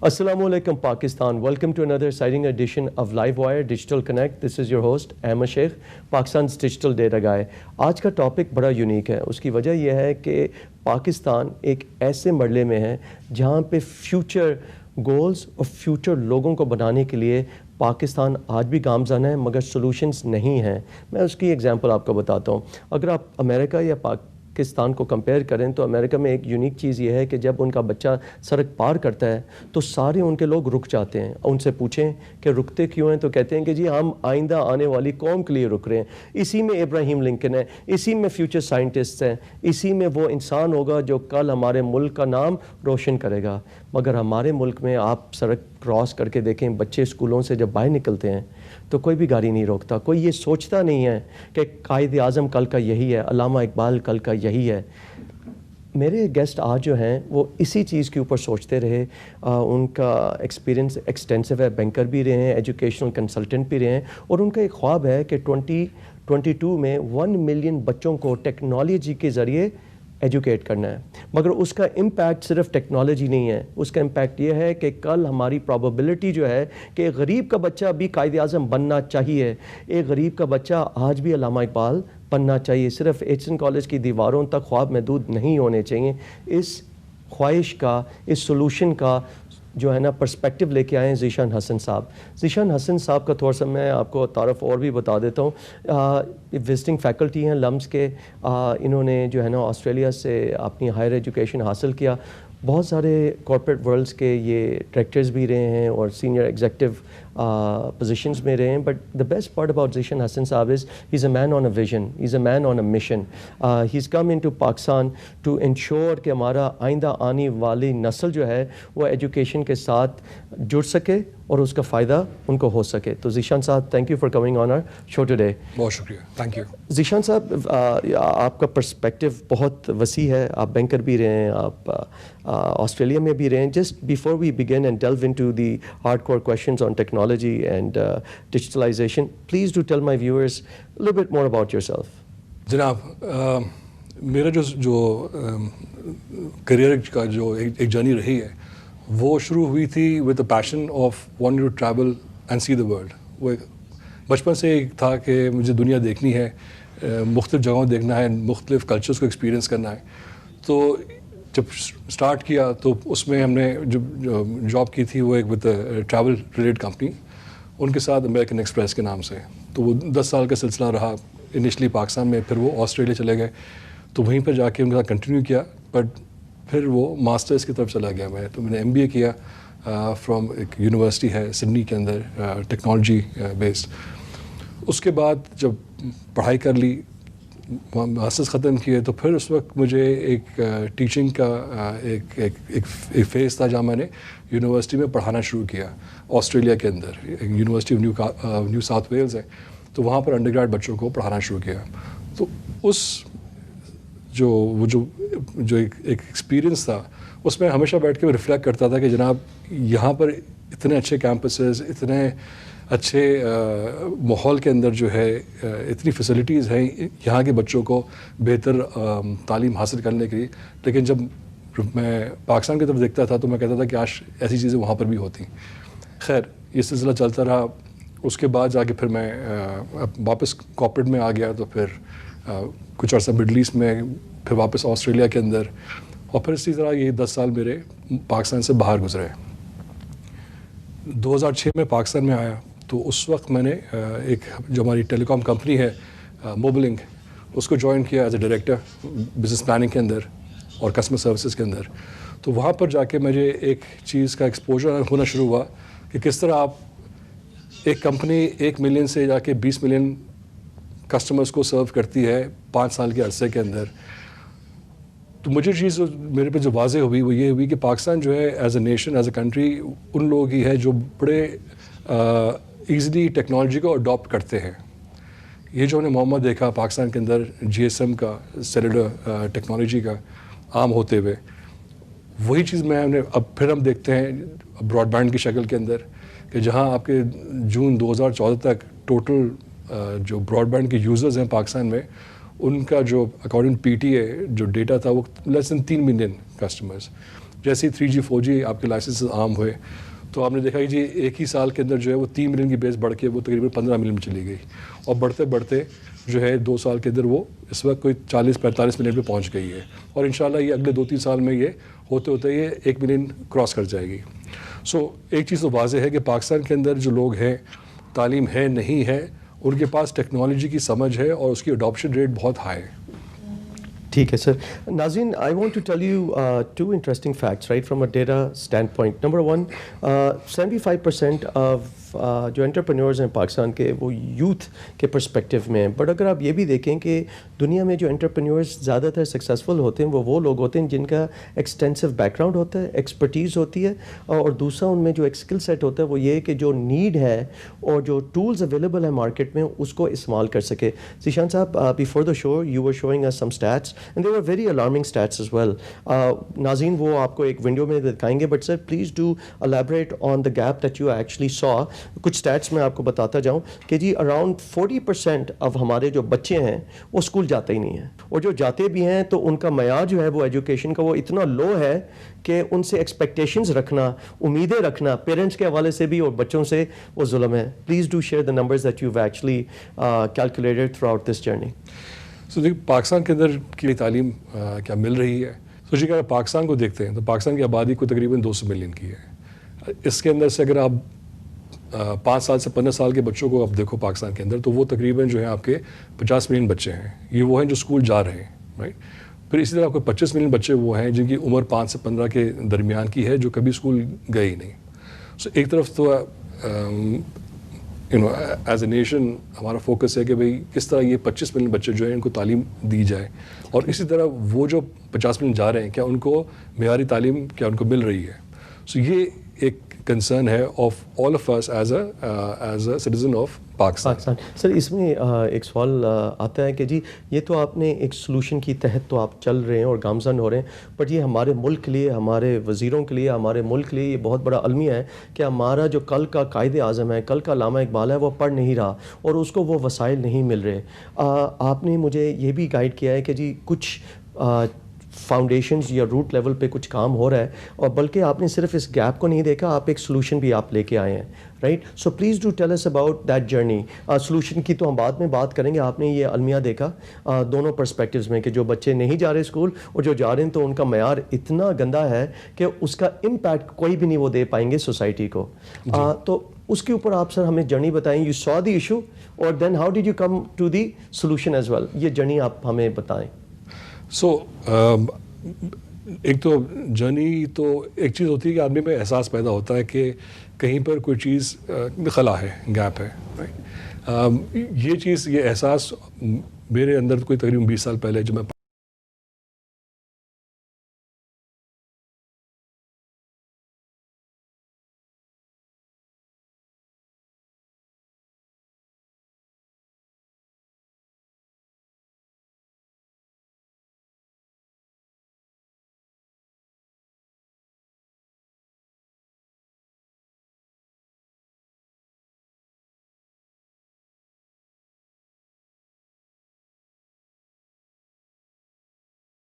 Assalamu alaikum Pakistan. Welcome to another exciting edition of Livewire Digital Connect. This is your host Ahmed Sheikh, Pakistan's digital data guy. آج کا topic بڑا unique ہے. اس کی وجہ یہ ہے کہ پاکستان ایک ایسے مرحلے میں ہے جہاں پہ فیوچر گولز اور فیوچر لوگوں کو بنانے کے لیے پاکستان آج بھی گامزن ہے مگر سولوشنز نہیں ہیں. میں اس کی ایگزامپل آپ کو بتاتا ہوں. اگر آپ امریکہ یا پاکستان کو کمپیئر کریں تو امریکہ میں ایک یونیک چیز یہ ہے کہ جب ان کا بچہ سڑک پار کرتا ہے تو سارے ان کے لوگ رک جاتے ہیں. ان سے پوچھیں کہ رکتے کیوں ہیں تو کہتے ہیں کہ جی ہم آئندہ آنے والی قوم کے لیے رک رہے ہیں. اسی میں ابراہیم لنکن ہے, اسی میں فیوچر سائنٹسٹ ہیں, اسی میں وہ انسان ہوگا جو کل ہمارے ملک کا نام روشن کرے گا. مگر ہمارے ملک میں آپ سڑک کراس کر کے دیکھیں, بچے اسکولوں سے جب باہر نکلتے ہیں تو کوئی بھی گاڑی نہیں روکتا. کوئی یہ سوچتا نہیں ہے کہ قائد اعظم کل کا یہی ہے, علامہ اقبال کل کا یہی ہے. میرے گیسٹ آج جو ہیں وہ اسی چیز کے اوپر سوچتے رہے. ان کا ایکسپیرینس ایکسٹینسو ہے, بینکر بھی رہے ہیں, ایجوکیشنل کنسلٹنٹ بھی رہے ہیں, اور ان کا ایک خواب ہے کہ 2022 میں 1 ملین بچوں کو ٹیکنالوجی کے ذریعے ایجوکیٹ کرنا ہے. مگر اس کا امپیکٹ صرف ٹیکنالوجی نہیں ہے, اس کا امپیکٹ یہ ہے کہ کل ہماری پرابیبلٹی جو ہے کہ ایک غریب کا بچہ بھی قائد اعظم بننا چاہیے, ایک غریب کا بچہ آج بھی علامہ اقبال بننا چاہیے. صرف ایچن کالج کی دیواروں تک خواب محدود نہیں ہونے چاہیے. اس خواہش کا, اس سولوشن کا جو ہے نا پرسپیکٹو لے کے آئے ہیں ذیشان حسن صاحب. ذیشان حسن صاحب کا تھوڑا سا میں آپ کو تعارف اور بھی بتا دیتا ہوں. وزٹنگ فیکلٹی ہیں لمس کے. انہوں نے جو ہے نا آسٹریلیا سے اپنی ہائر ایجوکیشن حاصل کیا. بہت سارے کارپوریٹ ورلڈس کے یہ ڈائریکٹرز بھی رہے ہیں اور سینئر ایگزیکٹو پوزیشنز میں رہے ہیں. But the best part about Zeeshan Hassan صاحب is he is a man on a vision, he is a man on a mission. He is come in to Pakistan to ensure کہ ہمارا آئندہ آنے والی نسل جو ہے وہ ایجوکیشن کے ساتھ جڑ سکے اور اس کا فائدہ ان کو ہو سکے. تو ذیشان صاحب, thank you for coming on are show today. بہت شکریہ, تھینک یو. ذیشان صاحب, آپ کا پرسپیکٹو بہت وسیع ہے. آپ بینکر بھی رہے ہیں, آپ آسٹریلیا میں بھی رہے ہیں. Just before we begin and delve into the hard core questions on technology and digitalization, please do tell my viewers a little bit more about yourself. جناب, میرا جو کریئر کا جو ایک جرنی رہی ہے وہ شروع ہوئی تھی with a passion of want to travel and see the world. وہ بچپن سے ایک تھا کہ مجھے دنیا دیکھنی ہے, مختلف جگہوں دیکھنا ہے, مختلف کلچرز کو ایکسپیرینس کرنا ہے. تو جب اسٹارٹ کیا تو اس میں ہم نے جو جاب کی تھی وہ ایک ود ٹریول ریلیٹڈ کمپنی, ان کے ساتھ امریکن ایکسپریس کے نام سے. تو وہ 10 سال کا سلسلہ رہا, انیشلی پاکستان میں, پھر وہ آسٹریلیا چلے گئے. تو وہیں پر جا کے ان کے ساتھ کنٹینیو کیا, بٹ پھر وہ ماسٹرز کی طرف چلا گیا میں. تو میں نے MBA کیا فرام ایک یونیورسٹی ہے سڈنی کے اندر, ٹیکنالوجی بیسڈ. اس کے بعد جب پڑھائی کر لی, ماسٹرز ختم کیے, تو پھر اس وقت مجھے ایک ٹیچنگ کا ایک فیز تھا جہاں میں نے یونیورسٹی میں پڑھانا شروع کیا آسٹریلیا کے اندر. University of New South Wales ہے, تو وہاں پر انڈر گریڈ بچوں کو پڑھانا شروع کیا. تو اس جو ایک ایکسپیرینس تھا اس میں ہمیشہ بیٹھ کے ریفلیکٹ کرتا تھا کہ جناب یہاں پر اتنے اچھے کیمپسز, اتنے اچھے ماحول کے اندر جو ہے اتنی فیسلٹیز ہیں یہاں کے بچوں کو بہتر تعلیم حاصل کرنے کے لیے. لیکن جب میں پاکستان کی طرف دیکھتا تھا تو میں کہتا تھا کہ کاش ایسی چیزیں وہاں پر بھی ہوتی. خیر یہ سلسلہ چلتا رہا. اس کے بعد جا کے پھر میں واپس کارپوریٹ میں آ گیا. تو پھر کچھ عرصہ مڈل ایسٹ میں, پھر واپس آسٹریلیا کے اندر, اور پھر اسی طرح یہ 10 سال میرے پاکستان سے باہر گزرے. 2006 میں پاکستان میں آیا تو اس وقت میں نے ایک جو ہماری ٹیلی کام کمپنی ہے موبلنگ, اس کو جوائن کیا as a director business planning کے اندر اور کسٹمر سروسز کے اندر. تو وہاں پر جا کے مجھے ایک چیز کا ایکسپوجر ہونا شروع ہوا کہ کس طرح آپ ایک کمپنی 1 ملین سے جا کے 20 ملین کسٹمرز کو سرو کرتی ہے 5 سال کے عرصے کے اندر. تو مجھے چیز میرے پہ جو واضح ہوئی وہ یہ ہوئی کہ پاکستان جو ہے as a nation, as a country, ان لوگ ہی ہے جو بڑے ایزیلی ٹیکنالوجی کو اڈاپٹ کرتے ہیں. یہ جو ہم نے محمد دیکھا پاکستان کے اندر GSM کا, سیلولر ٹیکنالوجی کا عام ہوتے ہوئے, وہی چیز اب پھر ہم دیکھتے ہیں براڈ بینڈ کی شکل کے اندر کہ جہاں آپ کے جون 2014 تک ٹوٹل جو براڈ بینڈ کے یوزرز ہیں پاکستان میں, ان کا جو اکارڈنگ PTA جو ڈیٹا تھا وہ لیس دین 3 ملین کسٹمرز. جیسے 3G 4G آپ کے لائسنس عام ہوئے تو آپ نے دیکھا کہ جی ایک ہی سال کے اندر جو ہے وہ 3 ملین کی بیس بڑھ کے وہ تقریباً 15 ملین میں چلی گئی, اور بڑھتے بڑھتے جو ہے 2 سال کے اندر وہ اس وقت کوئی 40-45 ملین پہ پہنچ گئی ہے, اور انشاءاللہ یہ اگلے 2-3 سال میں یہ ہوتے ہوتے یہ 1 ملین کراس کر جائے گی. سو ایک چیز تو واضح ہے کہ پاکستان کے اندر جو لوگ ہیں, تعلیم ہے نہیں ہے, ان کے پاس ٹیکنالوجی کی سمجھ ہے اور اس کی اڈاپشن ریٹ بہت ہائی ہے. ٹھیک ہے سر. ناظرین, I want to tell you 2 interesting facts, right, from a data standpoint. Number 1, 75% of جو انٹرپرینورز ہیں پاکستان کے وہ یوتھ کے پرسپیکٹیو میں ہیں, بٹ اگر آپ یہ بھی دیکھیں کہ دنیا میں جو انٹرپرینورز زیادہ تر سکسیزفل ہوتے ہیں وہ لوگ ہوتے ہیں جن کا ایکسٹینسو بیک گراؤنڈ ہوتا ہے, ایکسپرٹیز ہوتی ہے, اور دوسرا ان میں جو ایک اسکل سیٹ ہوتا ہے وہ یہ کہ جو نیڈ ہے اور جو ٹولز اویلیبل ہیں مارکیٹ میں اس کو استعمال کر سکے. ذیشان صاحب, before the show you were showing us some stats and they were very alarming stats as well. ناظرین وہ آپ کو ایک ونڈو میں دکھائیں گے, but sir please do elaborate on the gap that you actually saw. کچھ اسٹیٹس میں آپ کو بتاتا جاؤں کہ جی اراؤنڈ 40% آف ہمارے جو بچے ہیں وہ اسکول جاتے ہی نہیں ہیں, اور جو جاتے بھی ہیں تو ان کا معیار جو ہے وہ ایجوکیشن کا وہ اتنا لو ہے کہ ان سے ایکسپیکٹیشنز رکھنا, امیدیں رکھنا پیرنٹس کے حوالے سے بھی اور بچوں سے وہ ظلم ہے. Please do share the numbers that you actually calculated throughout this journey. So دیکھیے پاکستان کے اندر کی تعلیم کیا مل رہی ہے. سو جی اگر پاکستان کو دیکھتے ہیں تو پاکستان کی آبادی کو تقریباً 200 ملین کی ہے. اس کے اندر سے اگر آپ 5 سال سے 15 سال کے بچوں کو آپ دیکھو پاکستان کے اندر تو وہ تقریباً جو ہے آپ کے 50 ملین بچے ہیں. یہ وہ ہیں جو اسکول جا رہے ہیں, رائٹ. پھر اسی طرح آپ کو 25 ملین بچے وہ ہیں جن کی عمر 5 سے 15 کے درمیان کی ہے جو کبھی اسکول گئے ہی نہیں. سو ایک طرف تو ایز اے نیشن ہمارا فوکس ہے کہ بھئی کس طرح یہ 25 ملین بچے جو ہیں ان کو تعلیم دی جائے, اور اسی طرح وہ جو 50 ملین جا رہے ہیں کیا ان کو معیاری تعلیم کیا ان کو مل رہی ہے. سو یہ ایک کنسرن ہے of all of us as a citizen of Pakistan. Sir اس میں ایک سوال آتا ہے کہ جی یہ تو آپ نے ایک سلوشن کی تحت تو آپ چل رہے ہیں اور گامزن ہو رہے ہیں, بٹ یہ ہمارے ملک کے لیے, ہمارے وزیروں کے لیے, ہمارے ملک کے لیے یہ بہت بڑا المیہ ہے کہ ہمارا جو کل کا قائد اعظم ہے, کل کا علامہ اقبال ہے, وہ پڑھ نہیں رہا اور اس کو وہ وسائل نہیں مل رہے. آپ نے مجھے یہ بھی گائیڈ کیا ہے کہ جی کچھ فاؤنڈیشنز یا روٹ لیول پہ کچھ کام ہو رہا ہے, اور بلکہ آپ نے صرف اس گیپ کو نہیں دیکھا, آپ ایک سلوشن بھی آپ لے کے آئے ہیں, right. So please do tell us about that journey. Solution کی تو ہم بعد میں بات کریں گے. آپ نے یہ المیہ دیکھا دونوں پرسپیکٹیوز میں کہ جو بچے نہیں جا رہے اسکول اور جو جا رہے ہیں تو ان کا معیار اتنا گندا ہے کہ اس کا امپیکٹ کوئی بھی نہیں وہ دے پائیں گے سوسائٹی کو. تو اس کے اوپر آپ سر ہمیں جرنی بتائیں. یو سا دی ایشو اور then how did you come to the solution as well. یہ جرنی آپ ہمیں بتائیں. سو ایک تو جرنی تو ایک چیز ہوتی ہے کہ آدمی میں احساس پیدا ہوتا ہے کہ کہیں پر کوئی چیز خلا ہے, گیپ ہے. یہ چیز, یہ احساس میرے اندر کوئی تقریباً 20 سال پہلے جب میں